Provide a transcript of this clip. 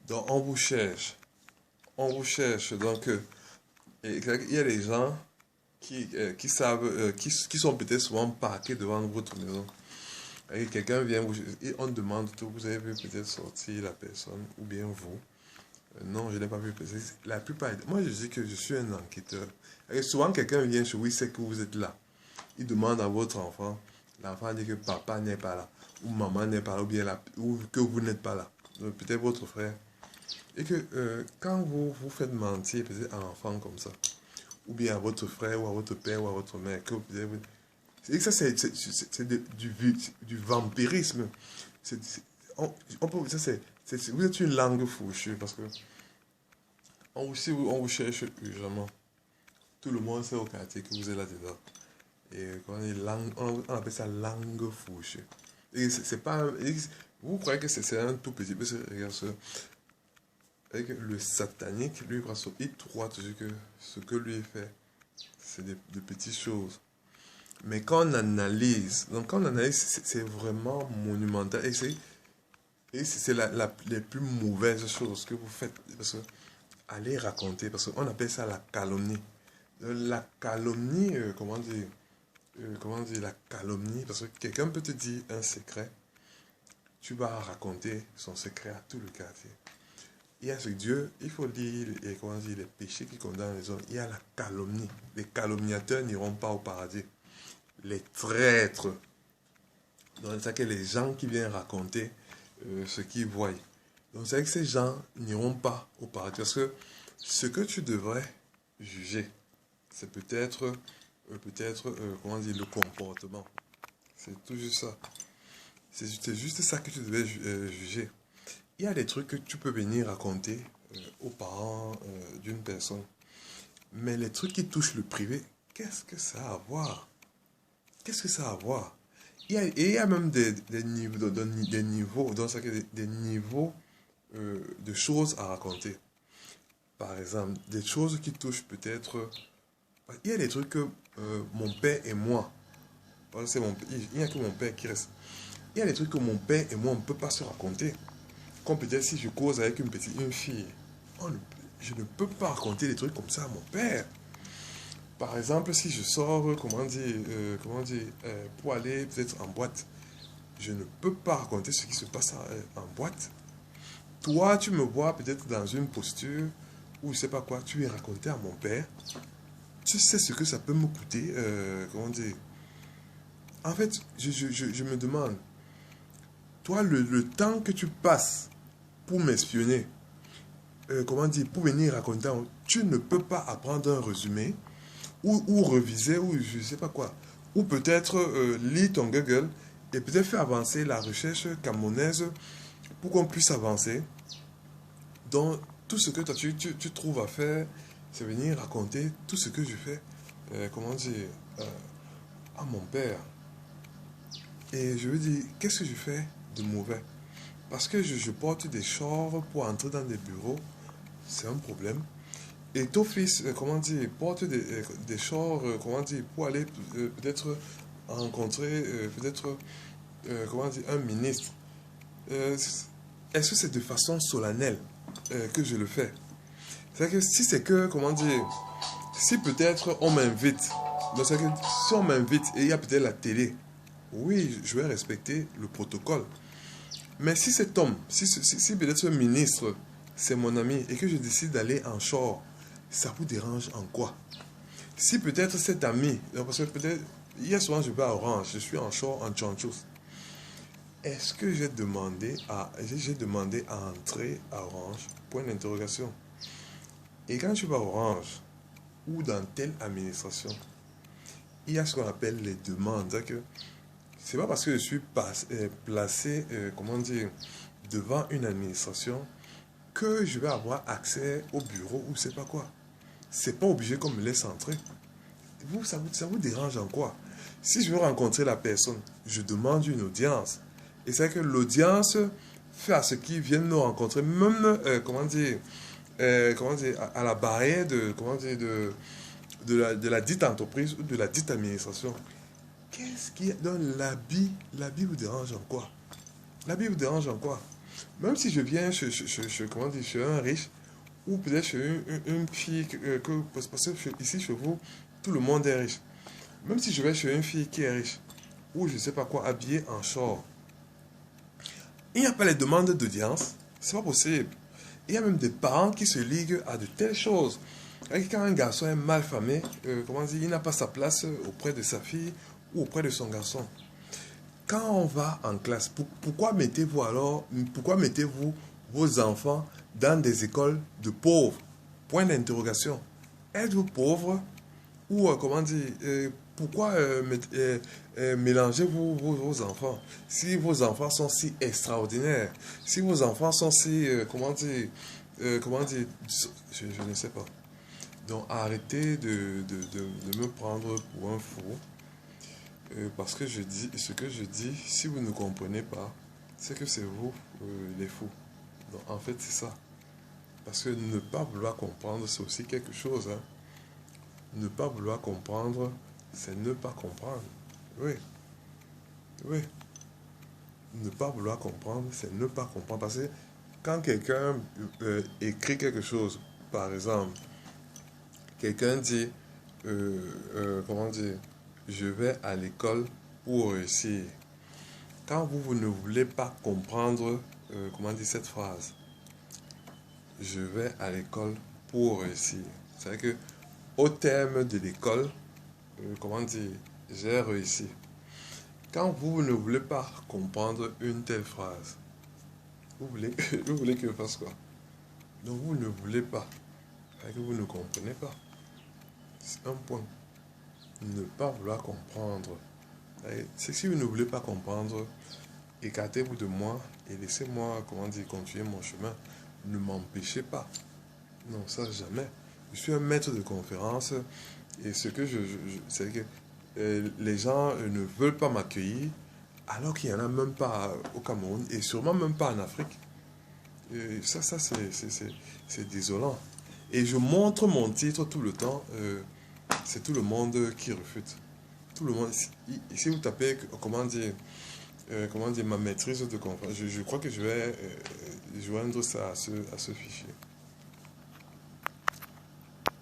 Donc, on vous cherche. On vous cherche. Donc, il y a des gens qui savent, qui sont peut-être souvent parqués devant votre maison. Et quelqu'un vient vous, et on demande, vous avez vu peut-être sortir la personne, ou bien vous. Non, je n'ai pas vu passer. La plupart, moi je dis que je suis un enquêteur. Et souvent quelqu'un vient chez vous, il sait que vous êtes là. Il demande à votre enfant, l'enfant dit que papa n'est pas là, ou maman n'est pas là, ou bien ou que vous n'êtes pas là. Peut-être votre frère. Et que quand vous faites mentir peut-être à l'enfant comme ça, ou bien à votre frère, ou à votre père, ou à votre mère, et que ça c'est du vampirisme. C'est- on peut, ça vous êtes une langue fourchue parce que si on vous cherche urgemment, tout le monde sait au quartier que vous êtes là-dedans. Et quand on, on appelle ça langue fourchue. Et c'est pas. Vous croyez que c'est un tout petit peu. Regarde ça. Avec le satanique, lui, il croit toujours que ce que lui fait, c'est de petites choses. Mais quand on analyse, donc quand on analyse, c'est vraiment monumental. Et c'est les plus mauvaises choses que vous faites. Parce que allez raconter, parce qu'on appelle ça la calomnie. La calomnie, comment dire, la calomnie, parce que quelqu'un peut te dire un secret, tu vas raconter son secret à tout le quartier. Il y a ce Dieu, il faut dire, comment dire, les péchés qui condamnent les hommes. Il y a la calomnie. Les calomniateurs n'iront pas au paradis. Les traîtres. Donc, c'est que les gens qui viennent raconter ce qu'ils voient. Donc, c'est que ces gens n'iront pas au paradis. Parce que ce que tu devrais juger, c'est comment dire, le comportement. C'est tout juste ça. C'est juste ça que tu devais juger. Il y a des trucs que tu peux venir raconter aux parents d'une personne. Mais les trucs qui touchent le privé, qu'est-ce que ça a à voir? Qu'est-ce que ça a à voir? Il y a même des niveaux, des niveaux, dans ça, des niveaux de choses à raconter. Par exemple, des choses qui touchent peut-être. Il y a des trucs que mon père et moi, parce que il n'y a que mon père qui reste. Il y a des trucs que mon père et moi, on ne peut pas se raconter. Comme peut-être si je cause avec une fille, je ne peux pas raconter des trucs comme ça à mon père. Par exemple, si je sors, pour aller peut-être en boîte, je ne peux pas raconter ce qui se passe en boîte. Toi, tu me vois peut-être dans une posture où je sais pas quoi, tu es raconté à mon père. Tu sais ce que ça peut me coûter, En fait, je me demande, toi, le temps que tu passes pour m'espionner, pour venir raconter, tu ne peux pas apprendre un résumé ou reviser ou je sais pas quoi. Ou peut-être lire ton Google et peut-être faire avancer la recherche camerounaise pour qu'on puisse avancer. Donc, tout ce que toi, tu trouves à faire, c'est venir raconter tout ce que je fais, euh, à mon père. Et je veux dire, qu'est-ce que je fais de mauvais? Parce que je porte des shorts pour entrer dans des bureaux, c'est un problème. Et ton fils, porte des shorts, pour aller peut-être rencontrer, un ministre. Euh, Est-ce que c'est de façon solennelle que je le fais? C'est que si c'est que, si peut-être on m'invite, donc c'est que si on m'invite et il y a peut-être la télé, oui, je vais respecter le protocole. Mais si cet homme, si peut-être ce ministre, c'est mon ami et que je décide d'aller en short, ça vous dérange en quoi? Si peut-être cet ami, parce que peut-être, hier soir je vais à Orange, je suis en short, en chanchos. Est-ce que j'ai demandé à entrer à Orange? Point d'interrogation. Et quand tu vas à Orange ou dans telle administration, il y a ce qu'on appelle les demandes. C'est que c'est pas parce que je suis placé, devant une administration que je vais avoir accès au bureau ou c'est pas quoi. C'est pas obligé qu'on me laisse entrer. Ça vous dérange en quoi? Si je veux rencontrer la personne, je demande une audience. Et c'est que l'audience fait à ce qu'ils viennent nous rencontrer, même, à la barrière de la dite entreprise ou de la dite administration. Qu'est-ce qui est dans l'habit vous dérange en quoi? L'habit vous dérange en quoi? Même si je viens comment dire, chez un riche, ou peut-être chez une fille, parce que ici chez vous, tout le monde est riche. Même si je vais chez une fille qui est riche, ou je ne sais pas quoi, habillée en short, il n'y a pas les demandes d'audience, c'est pas possible. Il y a même des parents qui se liguent à de telles choses. Quand un garçon est mal famé, comment dire, il n'a pas sa place auprès de sa fille ou auprès de son garçon. Quand on va en classe, pourquoi mettez-vous vos enfants dans des écoles de pauvres? Point d'interrogation. Êtes-vous pauvre ou comment dire, pourquoi mélangez-vous vos enfants? Si vos enfants sont si extraordinaires, si vos enfants sont si, comment dire, je ne sais pas. Donc arrêtez de me prendre pour un fou. Parce que je dis, ce que je dis, si vous ne comprenez pas, c'est que c'est vous les fous. Donc en fait c'est ça. Parce que ne pas vouloir comprendre, c'est aussi quelque chose. Hein. Ne pas vouloir comprendre, c'est ne pas comprendre. Oui, oui. Ne pas vouloir comprendre, c'est ne pas comprendre. Parce que quand quelqu'un écrit quelque chose, par exemple, quelqu'un dit, comment dire, je vais à l'école pour réussir. Quand vous ne voulez pas comprendre, comment dire cette phrase, je vais à l'école pour réussir. C'est-à-dire que au terme de l'école, comment dire, j'ai réussi. Quand vous ne voulez pas comprendre une telle phrase, vous voulez que je fasse quoi? Donc vous ne voulez pas, c'est-à-dire que vous ne comprenez pas. C'est un point. Ne pas vouloir comprendre. C'est si vous ne voulez pas comprendre, écartez-vous de moi et laissez-moi, comment dire, continuer mon chemin. Ne m'empêchez pas. Non, ça jamais. Je suis un maître de conférence et ce que c'est que les gens ne veulent pas m'accueillir alors qu'il n'y en a même pas au Cameroun et sûrement même pas en Afrique. Et ça c'est désolant. Et je montre mon titre tout le temps. C'est tout le monde qui refute. Tout le monde. Si vous tapez, comment dire, ma maîtrise de conférence, je crois que je vais joindre ça à ce fichier.